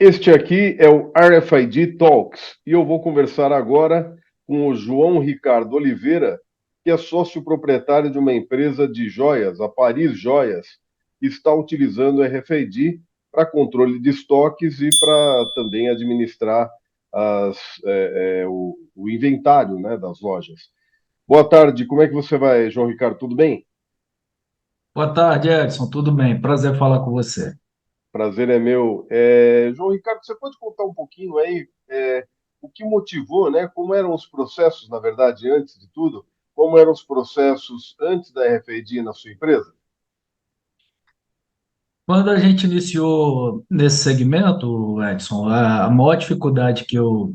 Este aqui é o RFID Talks e eu vou conversar agora com o João Ricardo Oliveira, que é sócio proprietário de uma empresa de joias, a Paris Joias, que está utilizando o RFID para controle de estoques e para também administrar o inventário, né, das lojas. Boa tarde, como é que você vai, João Ricardo? Tudo bem? Boa tarde, Edson. Tudo bem? Prazer falar com você. Prazer é meu. João Ricardo, você pode contar um pouquinho aí o que motivou, né? Como eram os processos, na verdade, antes de tudo? Como eram os processos antes da RFID na sua empresa? Quando a gente iniciou nesse segmento, Edson, a maior dificuldade que eu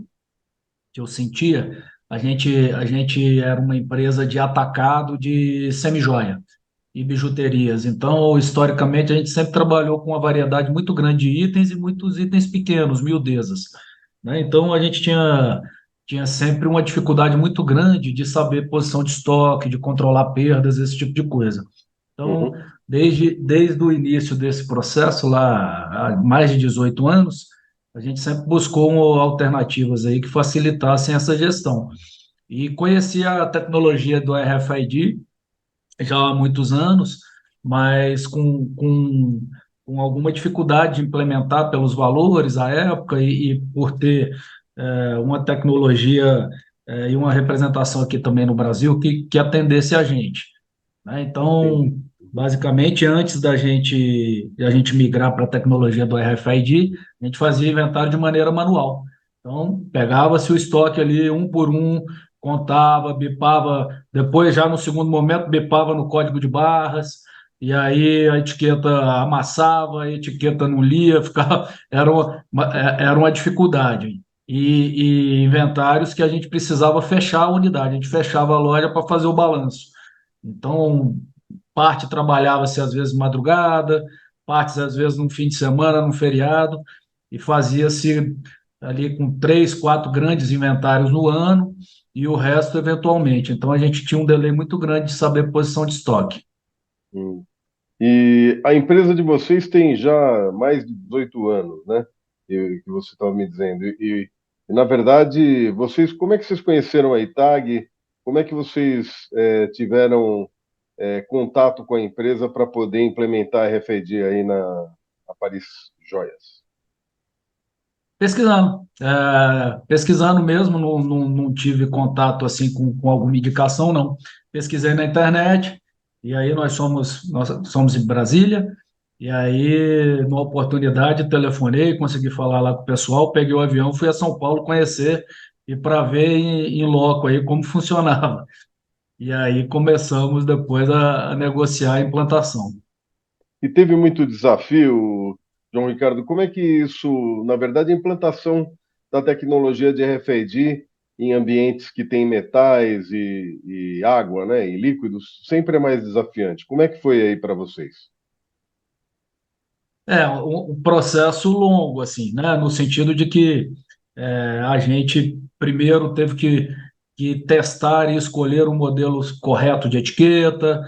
sentia, a gente era uma empresa de atacado de semijoia e bijuterias. Então, historicamente, a gente sempre trabalhou com uma variedade muito grande de itens e muitos itens pequenos, miudezas, né? Então, a gente tinha sempre uma dificuldade muito grande de saber posição de estoque, de controlar perdas, esse tipo de coisa. Então, Uhum, desde o início desse processo, lá há mais de 18 anos, a gente sempre buscou alternativas aí que facilitassem essa gestão. E conhecia a tecnologia do RFID já há muitos anos, mas com alguma dificuldade de implementar pelos valores à época e por ter uma tecnologia e uma representação aqui também no Brasil que atendesse a gente, né? Então, entendi. basicamente, antes de a gente migrar para a tecnologia do RFID, a gente fazia inventário de maneira manual. Então, pegava-se o estoque ali um por um, contava, bipava, depois, já no segundo momento, bipava no código de barras, e aí a etiqueta amassava, a etiqueta não lia, ficava, era uma dificuldade. E inventários que a gente precisava fechar a unidade, a gente fechava a loja para fazer o balanço. Então, parte trabalhava-se às vezes madrugada, partes às vezes no fim de semana, no feriado, e fazia-se ali com três, quatro grandes inventários no ano e o resto eventualmente. Então, a gente tinha um delay muito grande de saber posição de estoque. Hum. E a empresa de vocês tem já mais de 18 anos, né? Que você estava me dizendo. Na verdade, vocês, como é que vocês conheceram a ITAG? Como é que vocês tiveram contato com a empresa para poder implementar a RFID aí na Paris Joias? Pesquisando mesmo, não tive contato assim com alguma indicação, não. Pesquisei na internet, e aí nós somos em Brasília, e aí, numa oportunidade, telefonei, consegui falar lá com o pessoal, peguei o avião, fui a São Paulo conhecer e para ver em loco aí como funcionava. E aí começamos depois a negociar a implantação. E teve muito desafio, João Ricardo. Como é que isso, na verdade, a implantação da tecnologia de RFID em ambientes que têm metais e água, né, e líquidos, sempre é mais desafiante. Como é que foi aí para vocês? É um processo longo, assim, né? No sentido de que a gente primeiro teve que testar e escolher um modelo correto de etiqueta,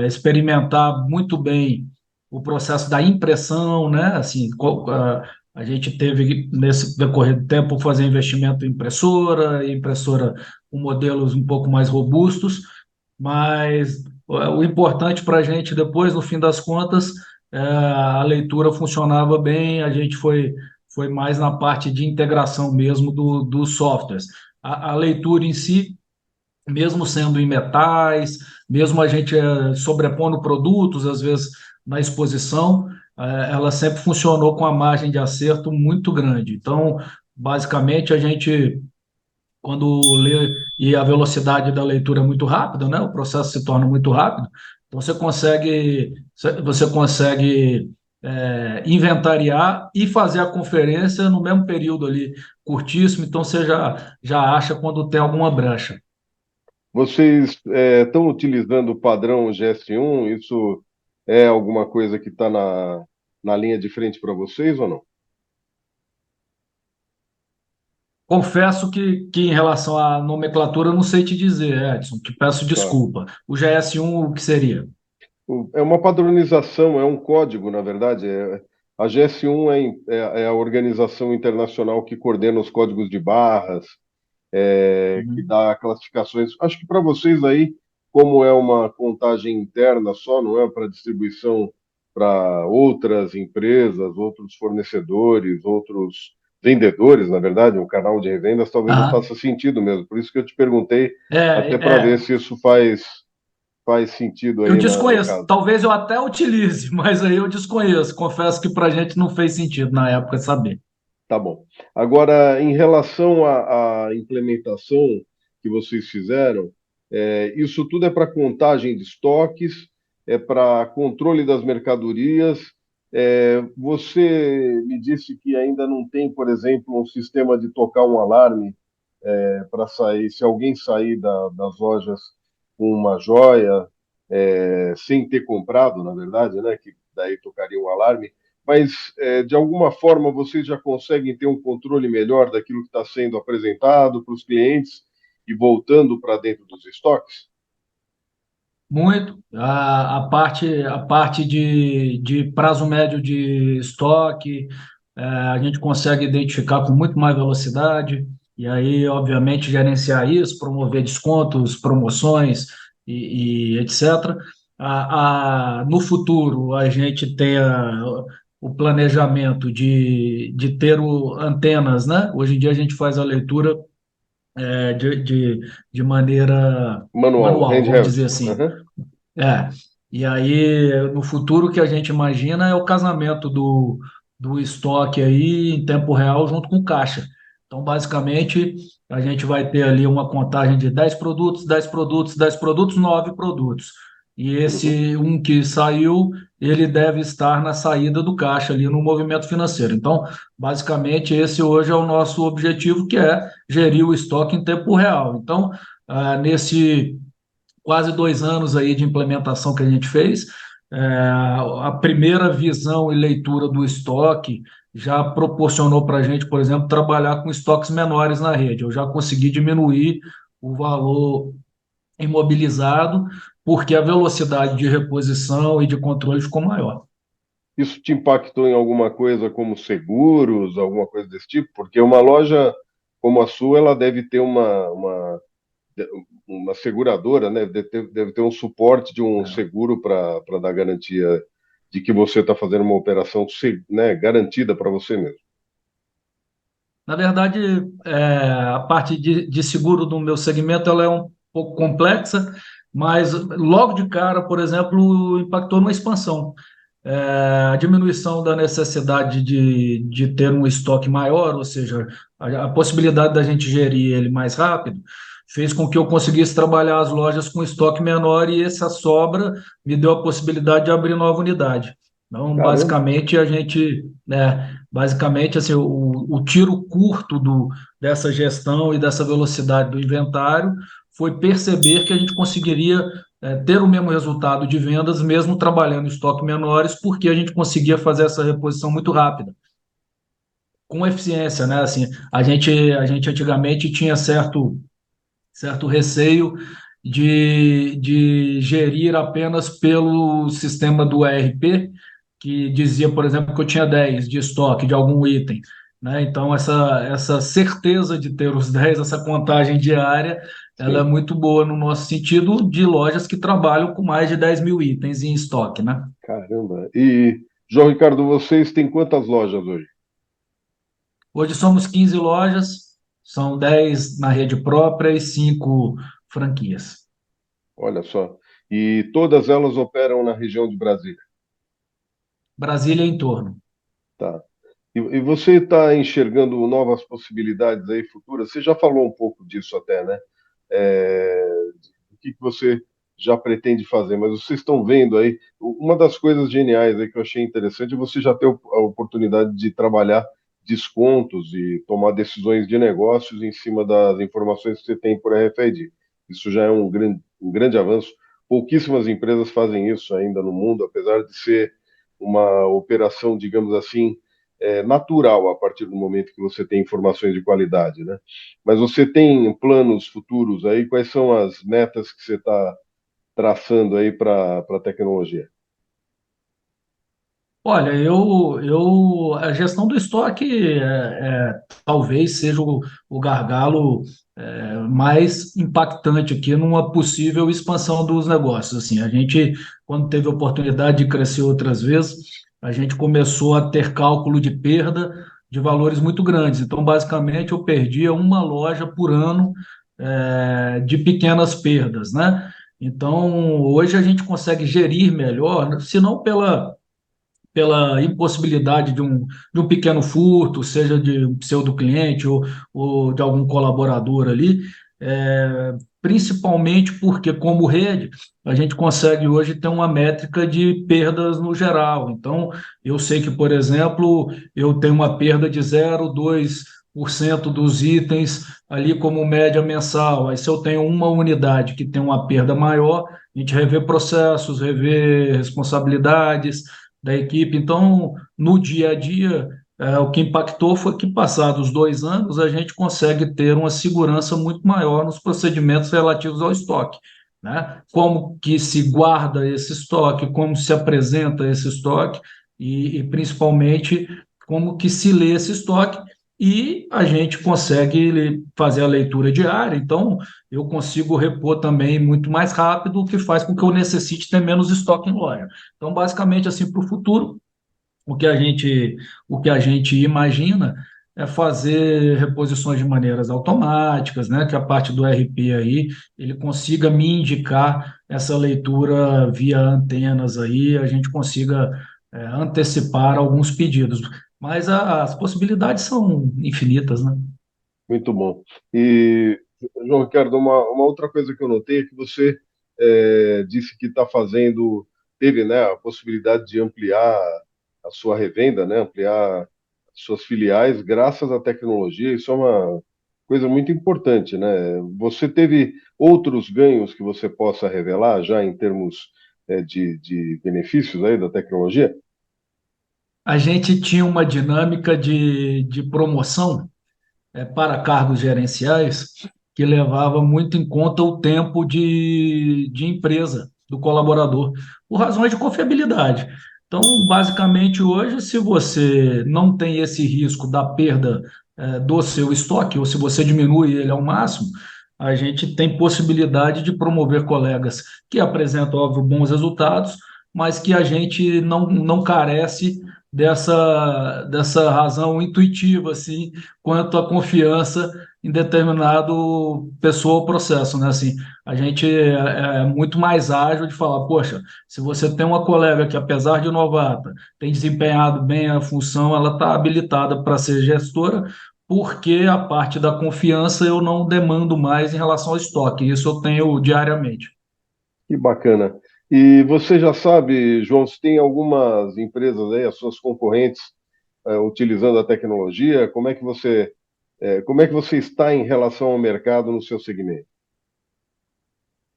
experimentar muito bem o processo da impressão, né? Assim, a gente teve que, nesse decorrer do tempo, fazer investimento em impressora com modelos um pouco mais robustos, mas o importante para a gente depois, no fim das contas, a leitura funcionava bem, a gente foi mais na parte de integração mesmo dos softwares. A leitura em si, mesmo sendo em metais, mesmo a gente sobrepondo produtos, às vezes na exposição, ela sempre funcionou com a margem de acerto muito grande. Então, basicamente, a gente, quando lê, e a velocidade da leitura é muito rápida, né? O processo se torna muito rápido, então você consegue inventariar e fazer a conferência no mesmo período ali, curtíssimo, então você já acha quando tem alguma brecha. Vocês estão utilizando o padrão GS1? Isso é alguma coisa que está na linha de frente para vocês ou não? Confesso que em relação à nomenclatura, eu não sei te dizer, Edson, te peço Tá. desculpa. O GS1, o que seria? É uma padronização, é um código, na verdade. A GS1 é a organização internacional que coordena os códigos de barras, que Uhum. dá classificações. Acho que para vocês aí, como é uma contagem interna só, não é para distribuição para outras empresas, outros fornecedores, outros vendedores, na verdade, um canal de revendas, talvez não Aham. faça sentido mesmo. Por isso que eu te perguntei, É, até para ver é, se isso faz sentido eu aí no desconheço. caso. Talvez eu até utilize, mas aí eu desconheço. Confesso que para a gente não fez sentido na época saber. Tá bom. Agora, em relação à implementação que vocês fizeram, isso tudo é para contagem de estoques, é para controle das mercadorias. Você me disse que ainda não tem, por exemplo, um sistema de tocar um alarme para sair, se alguém sair das lojas com uma joia, sem ter comprado, na verdade, né, que daí tocaria um alarme, mas de alguma forma vocês já conseguem ter um controle melhor daquilo que está sendo apresentado para os clientes e voltando para dentro dos estoques? Muito. A parte de prazo médio de estoque, a gente consegue identificar com muito mais velocidade, e aí, obviamente, gerenciar isso, promover descontos, promoções e etc. No futuro, a gente tem o planejamento de ter antenas, né? Hoje em dia, a gente faz a leitura de maneira Manual, manual, vamos handheld. dizer assim. Uhum. É, e aí no futuro o que a gente imagina é o casamento do estoque aí em tempo real junto com o caixa. Então, basicamente, a gente vai ter ali uma contagem de 10 produtos, 10 produtos, 10 produtos, 9 produtos. E Uhum. esse um que saiu, ele deve estar na saída do caixa ali no movimento financeiro. Então, basicamente, esse hoje é o nosso objetivo, que é gerir o estoque em tempo real. Então, nesse quase 2 anos aí de implementação que a gente fez. A primeira visão e leitura do estoque já proporcionou para a gente, por exemplo, trabalhar com estoques menores na rede. Eu já consegui diminuir o valor imobilizado, porque a velocidade de reposição e de controle ficou maior. Isso te impactou em alguma coisa como seguros, alguma coisa desse tipo? Porque uma loja como a sua, ela deve ter uma seguradora, né? Deve ter um suporte de um seguro para dar garantia de que você está fazendo uma operação, né, garantida para você mesmo. Na verdade, a parte de seguro do meu segmento ela é um pouco complexa, mas logo de cara, por exemplo, impactou na expansão. A diminuição da necessidade de ter um estoque maior, ou seja, a possibilidade da gente gerir ele mais rápido, fez com que eu conseguisse trabalhar as lojas com estoque menor e essa sobra me deu a possibilidade de abrir nova unidade. Então, Caramba, basicamente, basicamente, assim, o tiro curto dessa gestão e dessa velocidade do inventário foi perceber que a gente conseguiria ter o mesmo resultado de vendas, mesmo trabalhando em estoque menores, porque a gente conseguia fazer essa reposição muito rápida, com eficiência, né? Assim, a gente antigamente tinha certo receio de gerir apenas pelo sistema do ERP, que dizia, por exemplo, que eu tinha 10 de estoque de algum item. Né? Então, essa certeza de ter os 10, essa contagem diária, ela é sim, muito boa no nosso sentido de lojas que trabalham com mais de 10 mil itens em estoque. Né? caramba. E, João Ricardo, vocês têm quantas lojas hoje? Hoje somos 15 lojas, são 10 na rede própria e 5 franquias. Olha só. E todas elas operam na região de Brasília. Brasília em torno. Tá. E você está enxergando novas possibilidades aí futuras? Você já falou um pouco disso até, né? O que você já pretende fazer, mas vocês estão vendo aí, uma das coisas geniais aí que eu achei interessante é você já ter a oportunidade de trabalhar descontos e tomar decisões de negócios em cima das informações que você tem por RFID. Isso já é um grande avanço. Pouquíssimas empresas fazem isso ainda no mundo, apesar de ser uma operação, digamos assim, natural a partir do momento que você tem informações de qualidade, né? Mas você tem planos futuros aí? Quais são as metas que você está traçando aí para a tecnologia? Olha, a gestão do estoque talvez seja o gargalo mais impactante aqui numa possível expansão dos negócios. Assim, a gente, quando teve a oportunidade de crescer outras vezes, a gente começou a ter cálculo de perda de valores muito grandes. Então, basicamente, eu perdia uma loja por ano de pequenas perdas, né? Então, hoje a gente consegue gerir melhor, se não pela impossibilidade de um pequeno furto, seja de um pseudo-cliente ou de algum colaborador ali, principalmente porque, como rede, a gente consegue hoje ter uma métrica de perdas no geral. Então, eu sei que, por exemplo, eu tenho uma perda de 0,2% dos itens ali como média mensal. Aí, se eu tenho uma unidade que tem uma perda maior, a gente revê processos, revê responsabilidades da equipe. Então, no dia a dia, o que impactou foi que, passados 2 anos, a gente consegue ter uma segurança muito maior nos procedimentos relativos ao estoque, né? Como que se guarda esse estoque, como se apresenta esse estoque e principalmente, como que se lê esse estoque e a gente consegue fazer a leitura diária. Então, eu consigo repor também muito mais rápido, o que faz com que eu necessite ter menos estoque em loja. Então, basicamente, assim, para o futuro, o que a gente, o que a gente imagina é fazer reposições de maneiras automáticas, né? Que a parte do RP aí ele consiga me indicar essa leitura via antenas aí, a gente consiga antecipar alguns pedidos. Mas as possibilidades são infinitas, né? Muito bom. E, João Ricardo, uma outra coisa que eu notei é que você disse que está fazendo, teve, né, a possibilidade de ampliar a sua revenda, né, ampliar suas filiais graças à tecnologia. Isso é uma coisa muito importante, né? Você teve outros ganhos que você possa revelar já em termos de benefícios aí da tecnologia? A gente tinha uma dinâmica de promoção para cargos gerenciais que levava muito em conta o tempo de empresa do colaborador, por razões de confiabilidade. Então, basicamente, hoje, se você não tem esse risco da perda do seu estoque, ou se você diminui ele ao máximo, a gente tem possibilidade de promover colegas que apresentam, óbvio, bons resultados, mas que a gente não carece dessa razão intuitiva, assim, quanto à confiança em determinado pessoa ou processo, né? Assim, a gente é muito mais ágil de falar, poxa, se você tem uma colega que, apesar de novata, tem desempenhado bem a função, ela está habilitada para ser gestora, porque a parte da confiança eu não demando mais em relação ao estoque. Isso eu tenho diariamente. Que bacana. E você já sabe, João, se tem algumas empresas aí, as suas concorrentes, utilizando a tecnologia, como é que você está em relação ao mercado no seu segmento?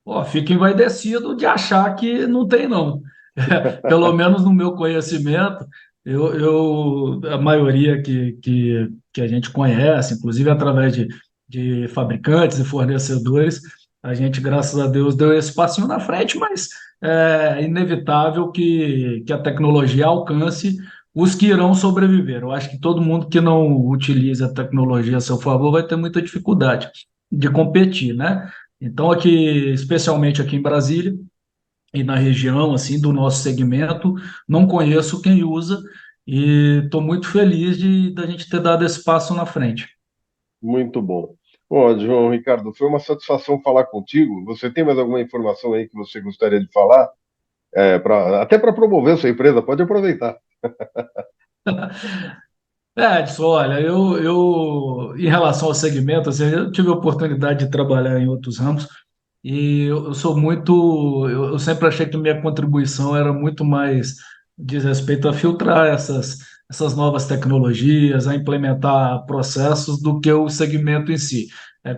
Pô, fico envaidecido de achar que não tem, não. Pelo menos no meu conhecimento, a maioria que a gente conhece, inclusive através de fabricantes e fornecedores, a gente, graças a Deus, deu esse passinho na frente, mas é inevitável que a tecnologia alcance os que irão sobreviver. Eu acho que todo mundo que não utiliza a tecnologia a seu favor vai ter muita dificuldade de competir, né? Então, aqui, especialmente aqui em Brasília, e na região assim do nosso segmento, não conheço quem usa e estou muito feliz de da gente ter dado esse passo na frente. Muito bom. Bom, João Ricardo, foi uma satisfação falar contigo. Você tem mais alguma informação aí que você gostaria de falar? Até para promover a sua empresa, pode aproveitar. Edson, olha, em relação ao segmento, assim, eu tive a oportunidade de trabalhar em outros ramos e eu sou muito, eu sempre achei que minha contribuição era muito mais diz respeito a filtrar essas novas tecnologias, a implementar processos do que o segmento em si.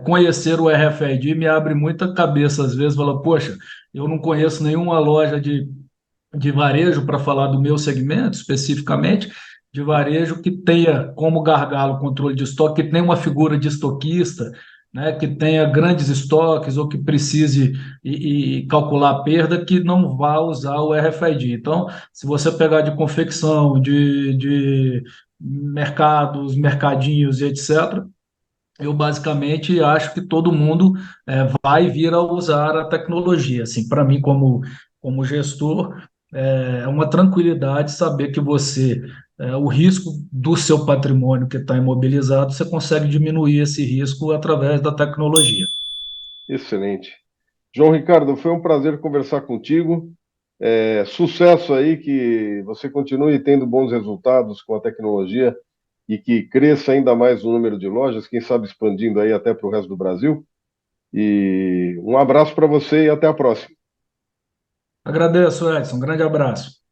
Conhecer o RFID me abre muita cabeça às vezes, fala, poxa, eu não conheço nenhuma loja de varejo, para falar do meu segmento especificamente, de varejo que tenha como gargalo controle de estoque, que tenha uma figura de estoquista. né, que tenha grandes estoques ou que precise e calcular a perda, que não vá usar o RFID. Então, se você pegar de confecção, de mercados, mercadinhos e etc., eu basicamente acho que todo mundo vai vir a usar a tecnologia. Assim, para mim, como gestor, é uma tranquilidade saber que o risco do seu patrimônio que está imobilizado, você consegue diminuir esse risco através da tecnologia. Excelente. João Ricardo, foi um prazer conversar contigo. Sucesso aí, que você continue tendo bons resultados com a tecnologia e que cresça ainda mais o número de lojas, quem sabe expandindo aí até para o resto do Brasil. E um abraço para você e até a próxima. Agradeço, Edson. Um grande abraço.